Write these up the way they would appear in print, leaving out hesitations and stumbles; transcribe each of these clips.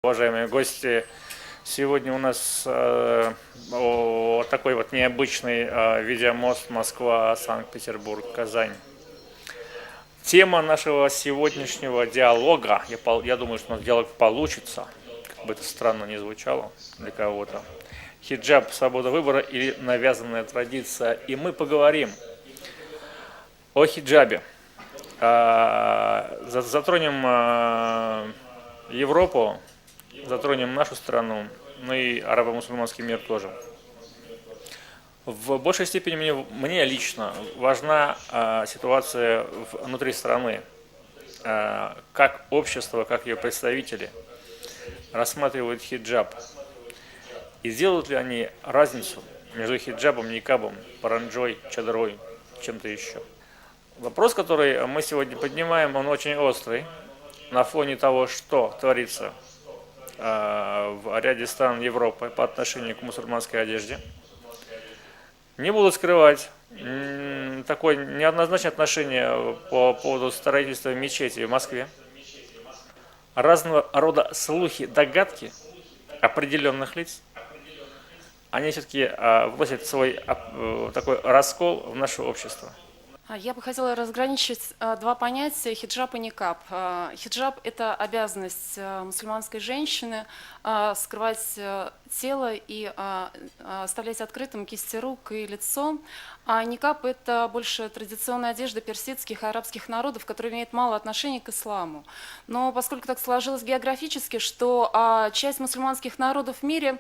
уважаемые гости. Сегодня у нас такой вот необычный видеомост Москва-Санкт-Петербург-Казань. Тема нашего сегодняшнего диалога, я думаю, что у нас диалог получится, как бы это странно ни звучало для кого-то. Хиджаб, свобода выбора или навязанная традиция. И мы поговорим о хиджабе. Затронем Европу, затронем нашу страну, ну и арабо-мусульманский мир тоже. В большей степени мне лично важна ситуация внутри страны, как общество, как ее представители рассматривают хиджаб. И делают ли они разницу между хиджабом, никабом, паранджой, чадрой, чем-то еще. Вопрос, который мы сегодня поднимаем, он очень острый на фоне того, что творится в ряде стран Европы по отношению к мусульманской одежде. Не буду скрывать такое неоднозначное отношение по поводу строительства мечети в Москве. Разного рода слухи, догадки определенных лиц, они все-таки вносят свой такой раскол в наше общество. Я бы хотела разграничить два понятия – хиджаб и никаб. Хиджаб – это обязанность мусульманской женщины скрывать тело и оставлять открытым кисти рук и лицо. А никаб – это больше традиционная одежда персидских и арабских народов, которая имеет мало отношения к исламу. Но поскольку так сложилось географически, что часть мусульманских народов в мире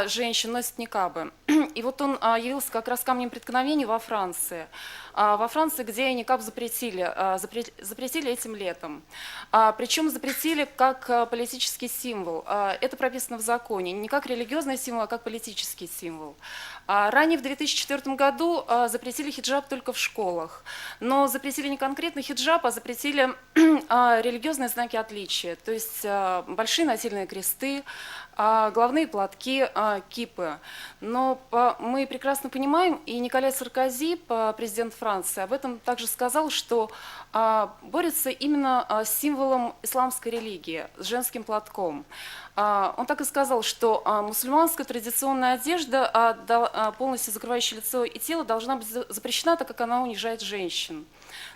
женщин носит никабы. И вот он явился как раз камнем преткновения во Франции. Во Франции, где никаб запретили этим летом. Причем запретили как политический символ. Это прописано в законе. Не как религиозный символ, а как политический символ. Ранее, в 2004 году, запретили хиджаб только в школах. Но запретили не конкретно хиджаб, а запретили религиозные знаки отличия. То есть большие нательные кресты, головные платки, кипы. Но мы прекрасно понимаем, и Николя Саркози, президент Франции, об этом также сказал, что борется именно с символом исламской религии, с женским платком. Он так и сказал, что мусульманская традиционная одежда, полностью закрывающая лицо и тело, должна быть запрещена, так как она унижает женщин.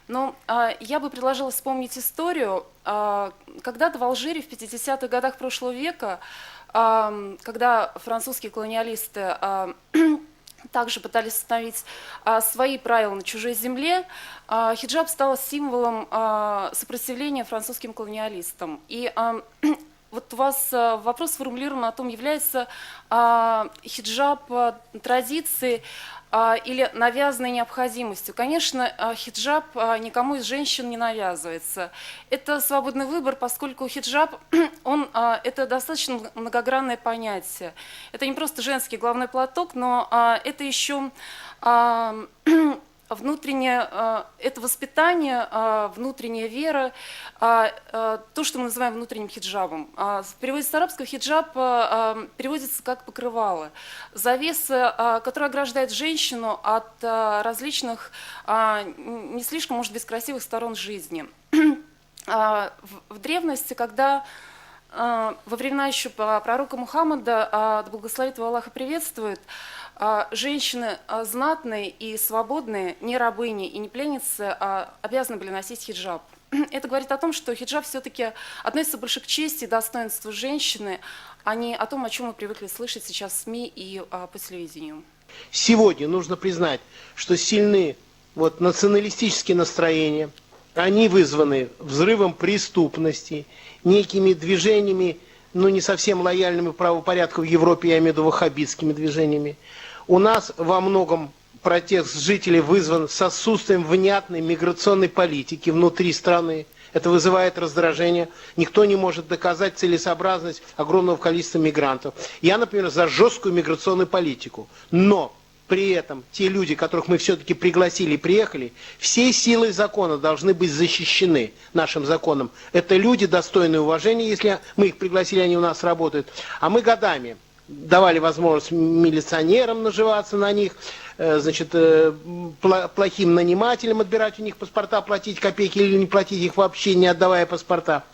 Но я бы предложила вспомнить историю. Когда-то в Алжире в 50-х годах прошлого века, когда французские колониалисты также пытались установить свои правила на чужой земле, хиджаб стал символом сопротивления французским колониалистам. И вот у вас вопрос сформулирован о том, является хиджаб традицией или навязанной необходимостью. Конечно, хиджаб никому из женщин не навязывается. Это свободный выбор, поскольку хиджаб это достаточно многогранное понятие. Это не просто женский головной платок, но это еще внутреннее, это воспитание, внутренняя вера, то, что мы называем внутренним хиджабом. В переводе с арабского хиджаб переводится как покрывало. Завеса, которая ограждает женщину от различных, не слишком, может быть, красивых сторон жизни. В древности, когда во времена еще пророка Мухаммада, да благословит его Аллах и приветствует, женщины знатные и свободные, не рабыни и не пленницы, обязаны были носить хиджаб. Это говорит о том, что хиджаб все-таки относится больше к чести и достоинству женщины, а не о том, о чем мы привыкли слышать сейчас в СМИ и по телевидению. Сегодня нужно признать, что сильны националистические настроения, они вызваны взрывом преступности, некими движениями, не совсем лояльными правопорядку в Европе, я имею в виду ваххабитскими движениями. У нас во многом протест жителей вызван с отсутствием внятной миграционной политики внутри страны. Это вызывает раздражение. Никто не может доказать целесообразность огромного количества мигрантов. Я, например, за жесткую миграционную политику. Но при этом те люди, которых мы все-таки пригласили и приехали, всей силой закона должны быть защищены нашим законом. Это люди, достойные уважения, если мы их пригласили, они у нас работают. А мы годами давали возможность милиционерам наживаться на них, плохим нанимателям отбирать у них паспорта, платить копейки или не платить их вообще, не отдавая паспорта.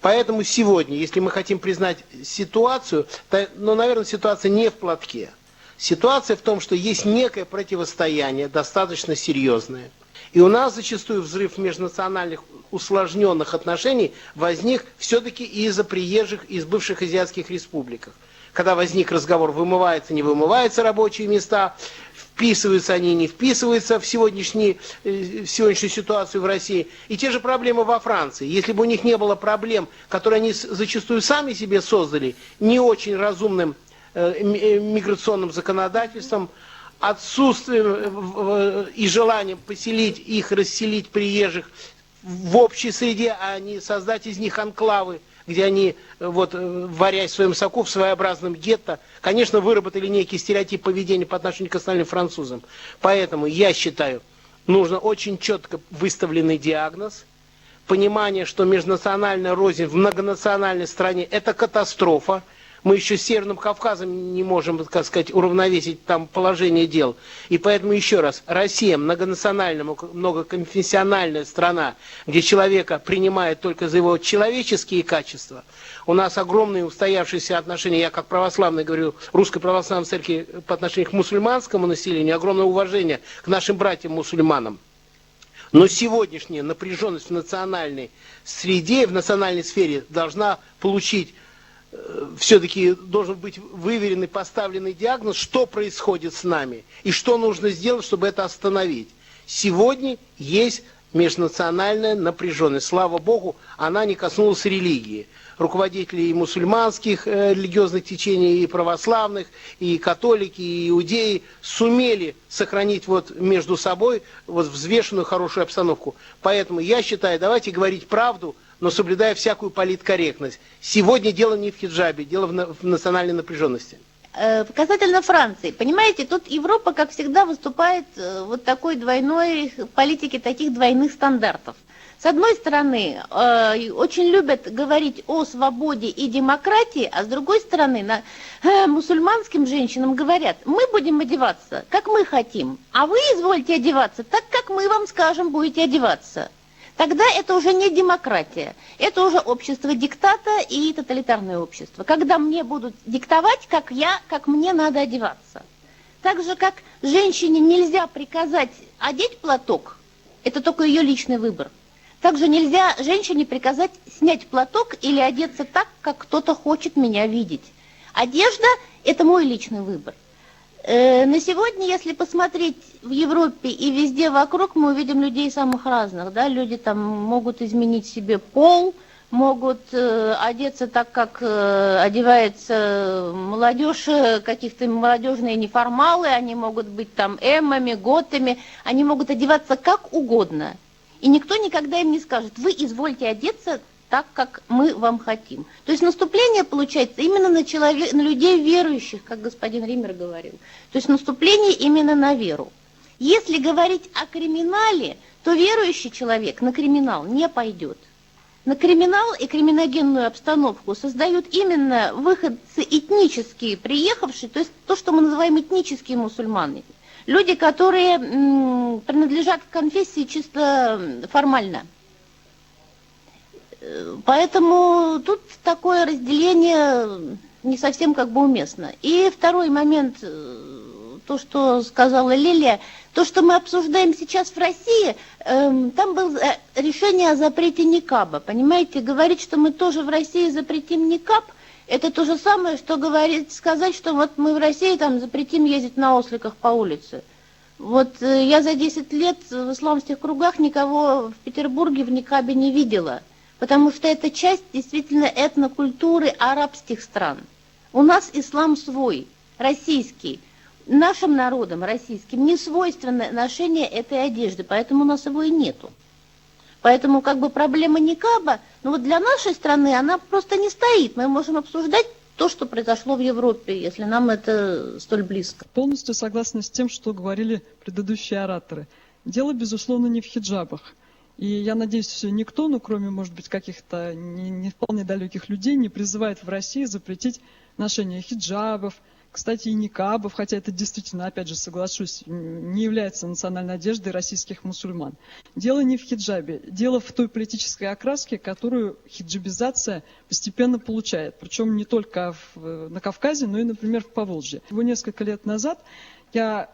Поэтому сегодня, если мы хотим признать ситуацию, то, наверное, ситуация не в платке. Ситуация в том, что есть некое противостояние, достаточно серьезное. И у нас зачастую взрыв межнациональных усложненных отношений возник все-таки из-за приезжих из бывших азиатских республик. Когда возник разговор, вымываются, не вымываются рабочие места, вписываются они, не вписываются в сегодняшнюю ситуацию в России. И те же проблемы во Франции. Если бы у них не было проблем, которые они зачастую сами себе создали, не очень разумным миграционным законодательством, отсутствием и желанием поселить их, расселить приезжих в общей среде, а не создать из них анклавы, где они, варясь в своем соку, в своеобразном гетто, конечно, выработали некий стереотип поведения по отношению к остальным французам. Поэтому, я считаю, нужно очень четко выставленный диагноз, понимание, что межнациональная рознь в многонациональной стране – это катастрофа. Мы еще с Северным Кавказом не можем, так сказать, уравновесить там положение дел. И поэтому еще раз, Россия многонациональная, многоконфессиональная страна, где человека принимают только за его человеческие качества. У нас огромные устоявшиеся отношения, я как православный говорю, Русской Православной Церкви по отношению к мусульманскому населению, огромное уважение к нашим братьям-мусульманам. Но сегодняшняя напряженность в национальной среде, в национальной сфере должна получить, все-таки должен быть выверенный, поставленный диагноз, что происходит с нами и что нужно сделать, чтобы это остановить. Сегодня есть межнациональная напряженность. Слава Богу, она не коснулась религии. Руководители и мусульманских религиозных течений, и православных, и католики, и иудеи сумели сохранить между собой взвешенную хорошую обстановку. Поэтому я считаю, давайте говорить правду, но соблюдая всякую политкорректность. Сегодня дело не в хиджабе, дело в национальной напряженности. Касательно Франции, понимаете, тут Европа, как всегда, выступает такой двойной политики, таких двойных стандартов. С одной стороны, очень любят говорить о свободе и демократии, а с другой стороны, мусульманским женщинам говорят, мы будем одеваться, как мы хотим, а вы извольте одеваться так, как мы вам скажем, будете одеваться. Тогда это уже не демократия, это уже общество диктата и тоталитарное общество. Когда мне будут диктовать, как мне надо одеваться. Так же, как женщине нельзя приказать одеть платок, это только ее личный выбор. Также нельзя женщине приказать снять платок или одеться так, как кто-то хочет меня видеть. Одежда – это мой личный выбор. На сегодня, если посмотреть в Европе и везде вокруг, мы увидим людей самых разных. Да? Люди там могут изменить себе пол, могут одеться так, как одевается молодежь, каких-то молодежные неформалы, они могут быть там эммами, готами, они могут одеваться как угодно. И никто никогда им не скажет, вы извольте одеться так, как мы вам хотим. То есть наступление получается именно на людей верующих, как господин Ример говорил. То есть наступление именно на веру. Если говорить о криминале, то верующий человек на криминал не пойдет. На криминал и криминогенную обстановку создают именно выходцы этнические, приехавшие, то есть то, что мы называем этнические мусульмане. Люди, которые принадлежат к конфессии чисто формально. Поэтому тут такое разделение не совсем уместно. И второй момент, то, что сказала Лилия, то, что мы обсуждаем сейчас в России, там было решение о запрете никаба. Понимаете, говорить, что мы тоже в России запретим никаб, это то же самое, что сказать, что мы в России там запретим ездить на осликах по улице. Я за 10 лет в исламских кругах никого в Петербурге в никабе не видела. Потому что это часть действительно этнокультуры арабских стран. У нас ислам свой, российский. Нашим народам российским не свойственно ношение этой одежды, поэтому у нас его и нету. Поэтому проблема никаба, для нашей страны она просто не стоит. Мы можем обсуждать то, что произошло в Европе, если нам это столь близко. Полностью согласна с тем, что говорили предыдущие ораторы. Дело, безусловно, не в хиджабах. И я надеюсь, никто, кроме, может быть, каких-то не вполне далеких людей, не призывает в России запретить ношение хиджабов, кстати, и никабов, хотя это действительно, опять же, соглашусь, не является национальной одеждой российских мусульман. Дело не в хиджабе, дело в той политической окраске, которую хиджабизация постепенно получает. Причем не только на Кавказе, но и, например, в Поволжье. Всего несколько лет назад я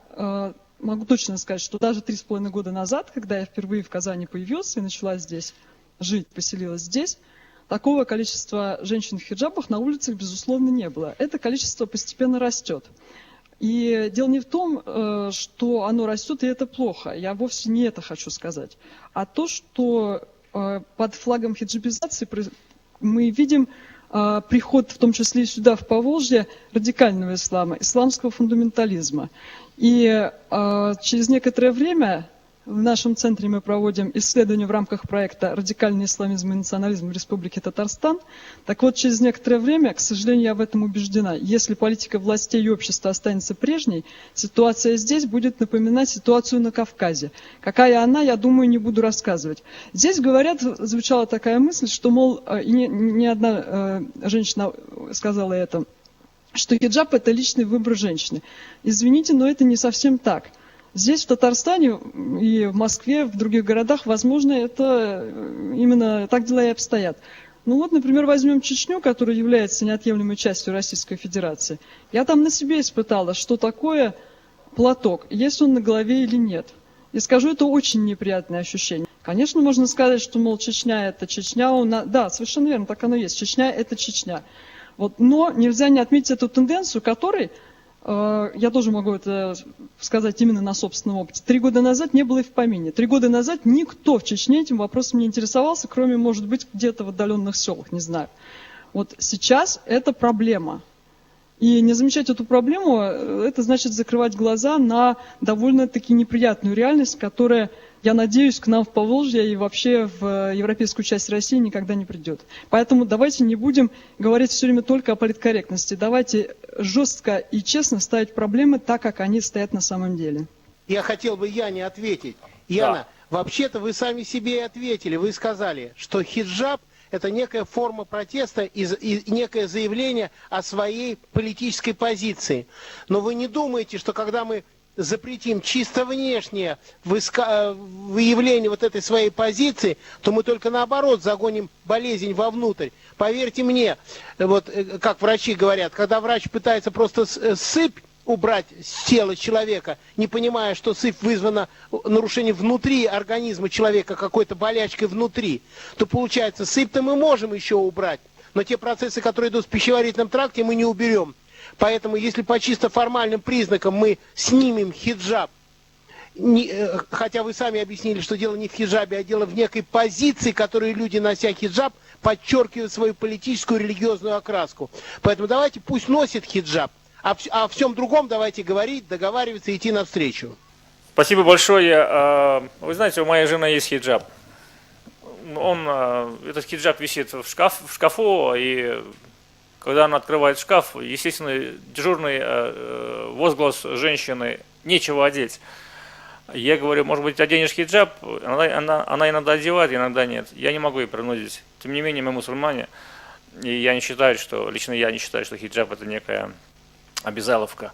могу точно сказать, что даже 3,5 года назад, когда я впервые в Казани появился и начала здесь жить, поселилась здесь, такого количества женщин в хиджабах на улицах, безусловно, не было. Это количество постепенно растет. И дело не в том, что оно растет, и это плохо. Я вовсе не это хочу сказать. А то, что под флагом хиджабизации мы видим приход, в том числе и сюда, в Поволжье, радикального ислама, исламского фундаментализма. И через некоторое время в нашем центре мы проводим исследования в рамках проекта «Радикальный исламизм и национализм в Республике Татарстан». Так вот, через некоторое время, к сожалению, я в этом убеждена, если политика властей и общества останется прежней, ситуация здесь будет напоминать ситуацию на Кавказе. Какая она, я думаю, не буду рассказывать. Здесь, говорят, звучала такая мысль, что, мол, и не одна женщина сказала это, что хиджаб – это личный выбор женщины. Извините, но это не совсем так. Здесь, в Татарстане и в Москве, в других городах, возможно, это именно так дела и обстоят. Ну вот, например, возьмем Чечню, которая является неотъемлемой частью Российской Федерации. Я там на себе испытала, что такое платок, есть он на голове или нет. И скажу, это очень неприятное ощущение. Конечно, можно сказать, что, мол, Чечня – это Чечня. Да, совершенно верно, так оно и есть. Чечня – это Чечня. Вот, но нельзя не отметить эту тенденцию, которой, я тоже могу это сказать именно на собственном опыте, 3 года назад не было и в помине. 3 года назад никто в Чечне этим вопросом не интересовался, кроме, может быть, где-то в отдаленных селах, не знаю. Вот сейчас это проблема. И не замечать эту проблему, это значит закрывать глаза на довольно-таки неприятную реальность, которая, я надеюсь, к нам в Поволжье и вообще в европейскую часть России никогда не придет. Поэтому давайте не будем говорить все время только о политкорректности. Давайте жестко и честно ставить проблемы так, как они стоят на самом деле. Я хотел бы Яне ответить. Яна, Да. вообще-то вы сами себе и ответили. Вы сказали, что хиджаб – это некая форма протеста и некое заявление о своей политической позиции. Но вы не думаете, что когда мы запретим чисто внешнее выявление вот этой своей позиции, то мы только наоборот загоним болезнь вовнутрь. Поверьте мне, вот как врачи говорят, когда врач пытается просто сыпь убрать с тела человека, не понимая, что сыпь вызвана нарушением внутри организма человека, какой-то болячкой внутри, то получается, сыпь-то мы можем еще убрать, но те процессы, которые идут в пищеварительном тракте, мы не уберем. Поэтому, если по чисто формальным признакам мы снимем хиджаб, хотя вы сами объяснили, что дело не в хиджабе, а дело в некой позиции, которую люди, нося хиджаб, подчеркивают свою политическую и религиозную окраску. Поэтому давайте пусть носит хиджаб, а о всем другом давайте говорить, договариваться, идти навстречу. Спасибо большое. Вы знаете, у моей жены есть хиджаб. Этот хиджаб висит в шкафу, и когда она открывает шкаф, естественно, дежурный возглас женщины «нечего одеть». Я говорю, может быть, оденешь хиджаб? Она иногда одевает, иногда нет. Я не могу ее принудить. Тем не менее, мы мусульмане, и я не считаю, лично я не считаю, что хиджаб – это некая обязаловка.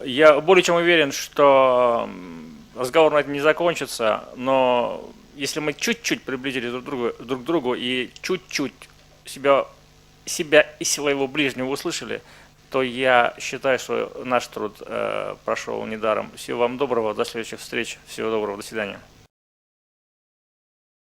Я более чем уверен, что разговор на это не закончится, но если мы чуть-чуть приблизились друг к другу и чуть-чуть себя и своего ближнего услышали, то я считаю, что наш труд прошел недаром. Всего вам доброго, до следующих встреч, всего доброго, до свидания.